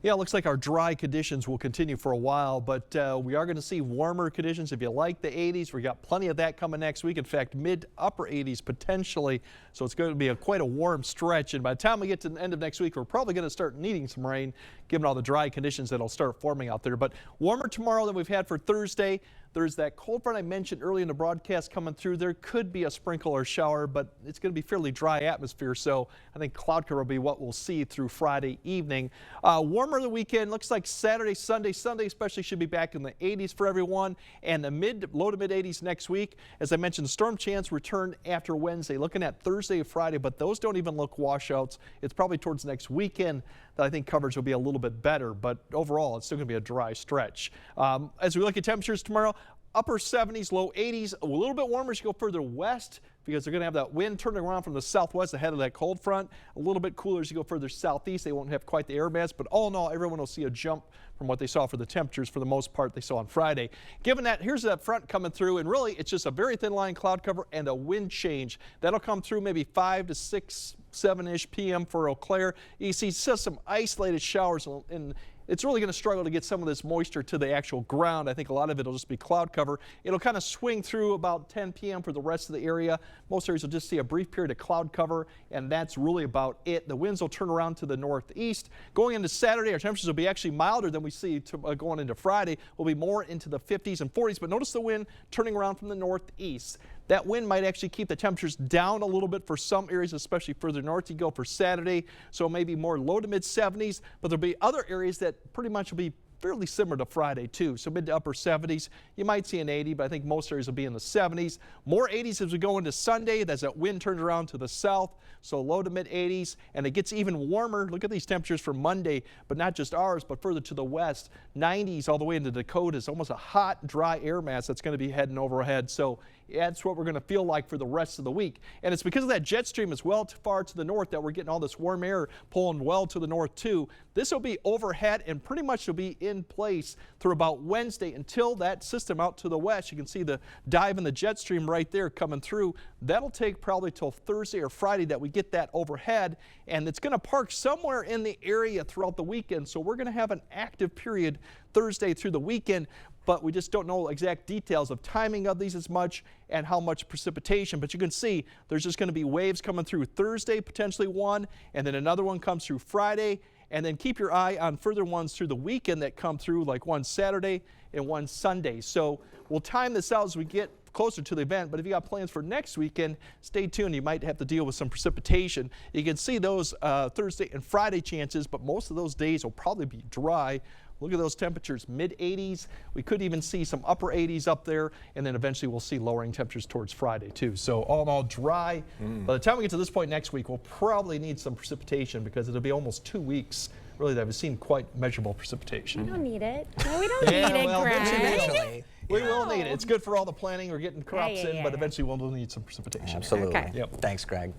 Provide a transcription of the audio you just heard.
Yeah, it looks like our dry conditions will continue for a while, but we are going to see warmer conditions. If you like the 80s, we got plenty of that coming next week. In fact, mid-upper 80s potentially. So it's going to be quite a warm stretch. And by the time we get to the end of next week, we're probably going to start needing some rain, given all the dry conditions that'll start forming out there. But warmer tomorrow than we've had for Thursday. There's that cold front I mentioned early in the broadcast coming through. There could be a sprinkle or shower, but it's going to be fairly dry atmosphere. So I think cloud cover will be what we'll see through Friday evening. Warmer the weekend. Looks like Saturday, Sunday especially should be back in the 80s for everyone, and the low to mid 80s next week. As I mentioned, storm chance return after Wednesday. Looking at Thursday and Friday, but those don't even look washouts. It's probably towards next weekend that I think coverage will be a little bit better, but overall it's still going to be a dry stretch. As we look at temperatures tomorrow, upper 70s, low 80s, a little bit warmer as you go further west because they're going to have that wind turning around from the southwest ahead of that cold front. A little bit cooler as you go further southeast. They won't have quite the air mass, but all in all, everyone will see a jump from what they saw for the temperatures for the most part they saw on Friday. Given that, here's that front coming through, and really it's just a very thin line cloud cover and a wind change. That'll come through maybe 5 to 6, 7-ish p.m. for Eau Claire. You see just some isolated showers, and it's really going to struggle to get some of this moisture to the actual ground. I think a lot of it will just be cloud cover. It'll kind of swing through about 10 p.m. for the rest of the area. Most areas will just see a brief period of cloud cover, and that's really about it. The winds will turn around to the northeast. Going into Saturday, our temperatures will be actually milder than we see going into Friday. We'll be more into the 50s and 40s, but notice the wind turning around from the northeast. That wind might actually keep the temperatures down a little bit for some areas, especially further north you go for Saturday. So maybe more low to mid 70s, but there'll be other areas that pretty much will be fairly similar to Friday too. So mid to upper 70s. You might see an 80, but I think most areas will be in the 70s. More 80s as we go into Sunday. As that wind turns around to the south. So low to mid 80s, and it gets even warmer. Look at these temperatures for Monday, but not just ours, but further to the west. 90s all the way into Dakotas. Almost a hot, dry air mass that's going to be heading overhead. So that's what we're going to feel like for the rest of the week. And it's because of that jet stream as well far to the north that we're getting all this warm air pulling well to the north too. This will be overhead and pretty much will be in place through about Wednesday until that system out to the west. You can see the dive in the jet stream right there coming through. That'll take probably till Thursday or Friday that we get that overhead, and it's going to park somewhere in the area throughout the weekend. So we're going to have an active period Thursday through the weekend, but we just don't know exact details of timing of these as much and how much precipitation. But you can see there's just going to be waves coming through Thursday, potentially one, and then another one comes through Friday. And then keep your eye on further ones through the weekend that come through, like one Saturday and one Sunday. So we'll time this out as we get closer to the event, but if you got plans for next weekend, stay tuned. You might have to deal with some precipitation. You can see those Thursday and Friday chances, but most of those days will probably be dry. Look at those temperatures, mid 80s. We could even see some upper 80s up there, and then eventually we'll see lowering temperatures towards Friday too. So all in all, dry. By the time we get to this point next week, we'll probably need some precipitation because it'll be almost 2 weeks really that we've seen quite measurable precipitation. We don't need it. No, we don't need it, Greg. Eventually. We will need it. It's good for all the planning. We're getting crops in, but eventually we'll need some precipitation. Absolutely. Okay. Yep. Thanks, Greg.